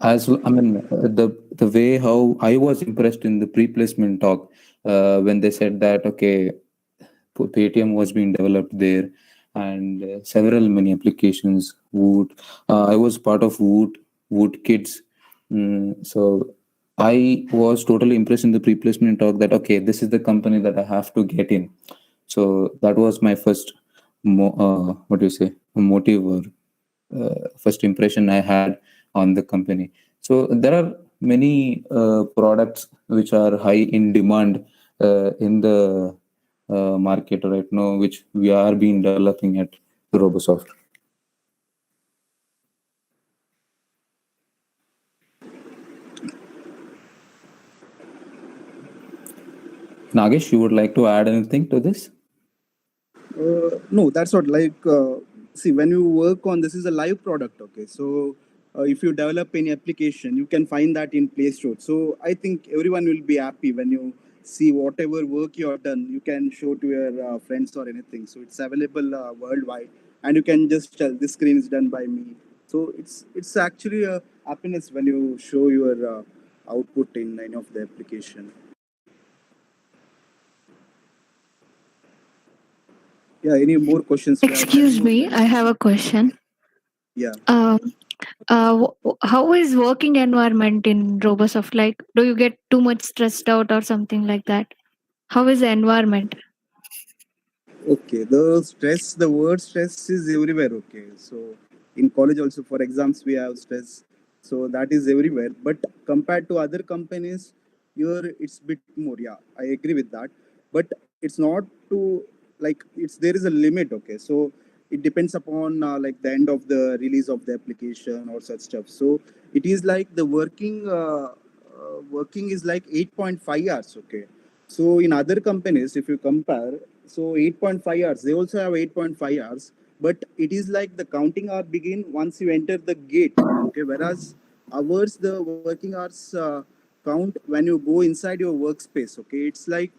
I mean, the way how I was impressed in the pre-placement talk when they said that okay, Paytm was being developed there, and several many applications. Woot, I was part of Woot Kids, so I was totally impressed in the pre-placement talk that okay, this is the company that I have to get in. So that was my first, what do you say, motive or first impression I had on the company. So there are many products which are high in demand in the market right now, which we are being developing at Robosoft. Nagesh, you would like to add anything to this? No, that's not like, see, when you work on this is a live product. Okay. So if you develop any application, you can find that in Play Store. So I think everyone will be happy when you see whatever work you have done, you can show to your friends or anything. So it's available worldwide, and you can just tell this screen is done by me. So it's actually a happiness when you show your output in any of the application. Yeah. Any more questions? We have 10 Excuse more me, I minutes. have a question. Yeah. Um, how is working environment in Robosoft? Like, do you get too much stressed out or something like that? How is the environment? Okay, the word stress is everywhere. Okay, so in college also for exams we have stress, so that is everywhere. But compared to other companies, here it's bit more. Yeah, I agree with that. But it's not to like it's there is a limit. Okay, so it depends upon like the end of the release of the application or such stuff. So it is like the working is like 8.5 hours. Okay, so in other companies, if you compare, so 8.5 hours, they also have 8.5 hours, but it is like the counting hour begin once you enter the gate. Okay, whereas ours, the working hours count when you go inside your workspace. Okay, it's like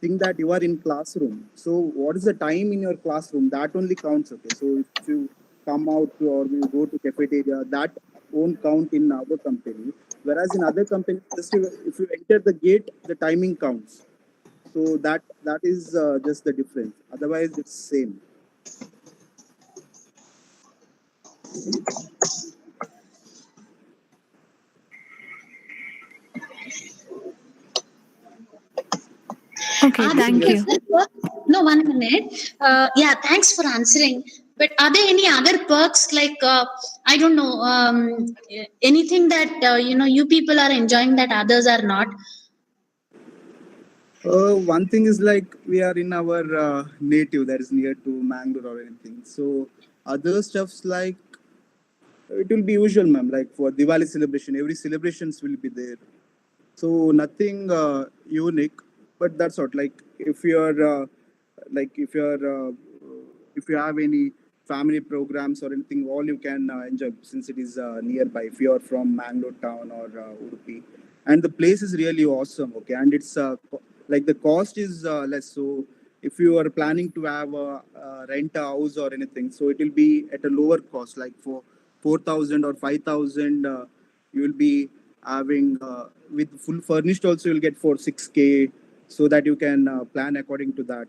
think that you are in classroom. So what is the time in your classroom? That only counts. Okay, so if you come out or you go to cafeteria, that won't count in our company. Whereas in other companies, just if you enter the gate, the timing counts. So that is just the difference. Otherwise, it's same. Okay, Anything thank Does you. else? that work? No, 1 minute. Yeah, thanks for answering. But are there any other perks like I don't know anything that you people are enjoying that others are not? One thing is like we are in our native that is near to Mangalore or anything. So other stuffs like it will be usual, ma'am. Like for Diwali celebration, every celebrations will be there. So nothing unique, but that's what. Like if you're like if you have any family programs or anything, all you can enjoy since it is nearby. If you are from Mangalore town or Udupi, and the place is really awesome. Okay, and it's like the cost is less. So if you are planning to have a rent a house or anything, so it will be at a lower cost. Like for 4,000 or 5,000, you will be having with full furnished also you'll get for 6K, so that you can plan according to that.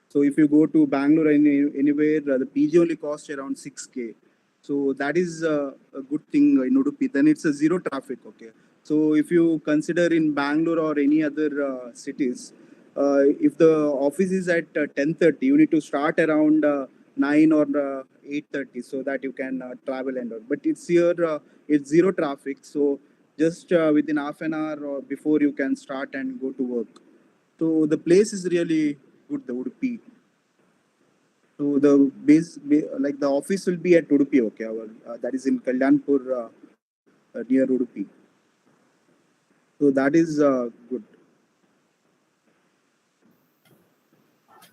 So if you go to Bangalore anywhere, the PG only costs around 6K. So that is a good thing in Udupi. Then it's a zero traffic. Okay. So if you consider in Bangalore or any other cities, if the office is at 10:30, you need to start around 9 or 8:30 so that you can travel and all. But it's here, it's zero traffic. So just within half an hour or before you can start and go to work. So the place is really good, the Udupi. So the like the office will be at Udupi, okay? That is in Kalyanpur, near Udupi. So that is good.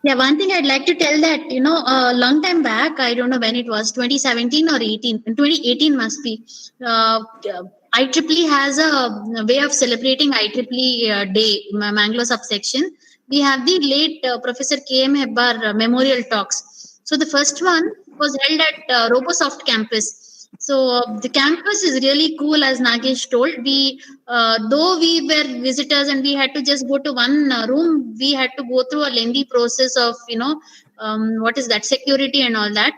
Yeah, one thing I'd like to tell that, a long time back, I don't know when it was, 2017 or 18, 2018 must be, IEEE has a way of celebrating IEEE Day, Mangalore subsection. We have the late Professor K.M. Hebbar Memorial Talks. So the first one was held at Robosoft campus. So the campus is really cool, as Nagesh told. We though we were visitors and we had to just go to one room, we had to go through a lengthy process of what is that, security and all that,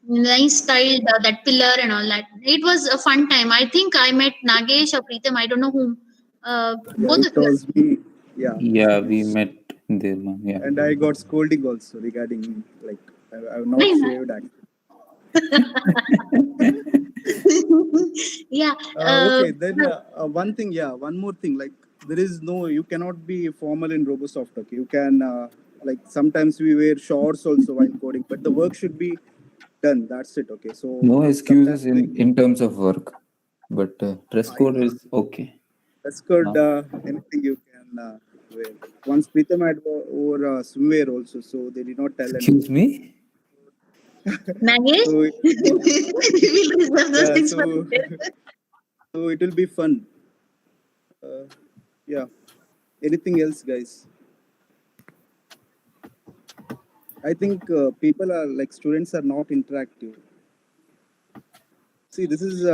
nice styled that pillar and all that. It was a fun time. I think I met Nagesh or Preetham, I don't know whom, Yeah, both of it you. was me. Yeah. Yeah, we met there, ma'am. Yeah. And I got scolding also regarding like I have not Very shaved actually. yeah. Okay, then one thing, yeah, one more thing. Like there is no, you cannot be formal in Robosoft. Okay, you can like sometimes we wear shorts also while coding, but the work should be done. That's it. Okay, so No sometimes excuses in terms of work, but dress I code know is okay. that's good. Now, Anything you can wear. Once Pritam had wore swimwear also, so they did not tell excuse anything. me? Nagesh, So we will reserve those yeah, things for so later. so it will be fun. Uh, yeah. Anything else, guys? I think people are like students are not interactive. See, this is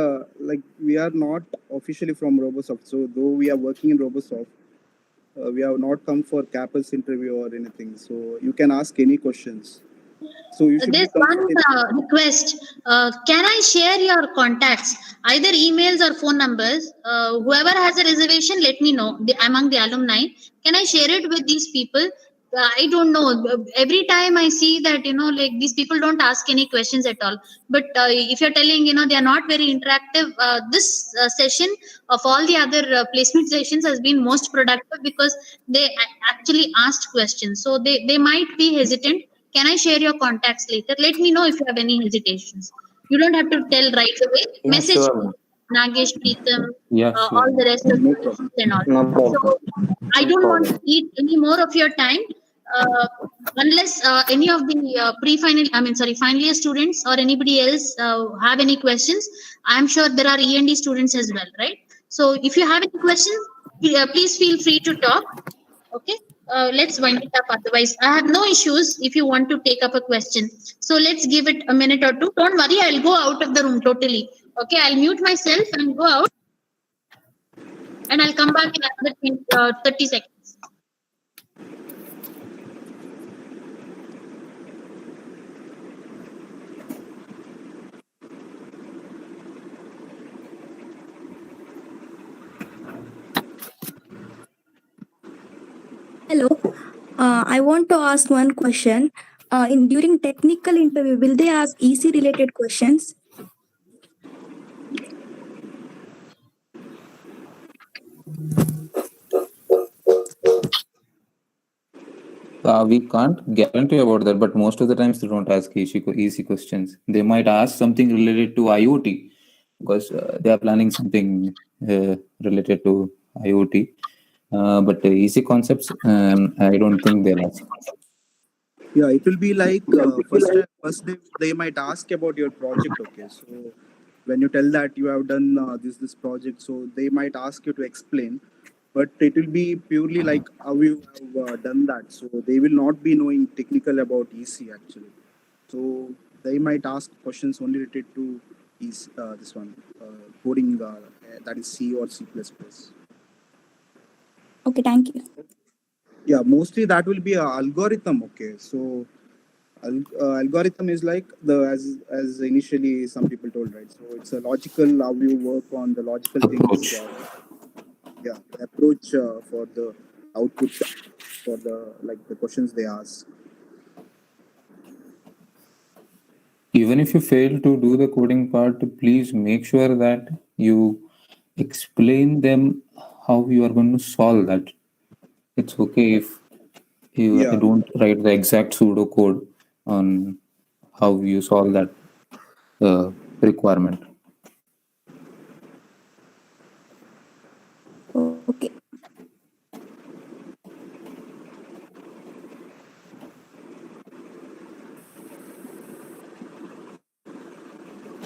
like we are not officially from Robosoft. So though we are working in Robosoft, we have not come for campus interview or anything. So you can ask any questions. So you should be There's one comfortable. request. Can I share your contacts, either emails or phone numbers? Whoever has a reservation, let me know among the alumni. Can I share it with these people? I don't know. Every time I see that, like these people don't ask any questions at all. But if you're telling, they are not very interactive, this session of all the other placement sessions has been most productive because they actually asked questions. So they might be hesitant. Can I share your contacts later? Let me know if you have any hesitations. You don't have to tell right away. Yeah, Message sure, me, ma'am. Nagesh, Preetham, Yeah, sure, all the ma'am. rest of No the problem. and all. No problem. So I No don't want to problem. eat any more of your time. Uh, Unless any of the final year students or anybody else have any questions, I'm sure there are E&D students as well, right? So if you have any questions, please feel free to talk. Okay, let's wind it up. Otherwise, I have no issues if you want to take up a question. So let's give it a minute or two. Don't worry, I'll go out of the room totally. Okay, I'll mute myself and go out, and I'll come back in another 30 seconds. Hello. I want to ask one question. In during technical interview, will they ask EC related questions? We can't guarantee about that, but most of the times they don't ask easy questions. They might ask something related to IoT because they are planning something related to IoT. But the easy concepts, I don't think they'll ask. Yeah, it will be like first they might ask about your project. Okay, so when you tell that you have done this project, so they might ask you to explain, but it will be purely like how you have done that. So they will not be knowing technical about EC actually. So they might ask questions only related to this one coding that is C or C++. Okay, thank you. Yeah, mostly that will be a algorithm. Okay, so algorithm is like the as initially some people told, right? So it's a logical how you work on the logical things. Approach. Yeah, the approach for the output for the like the questions they ask. Even if you fail to do the coding part, please make sure that you explain them how you are going to solve that. It's okay if you Yeah, don't write the exact pseudo code on how you solve that requirement.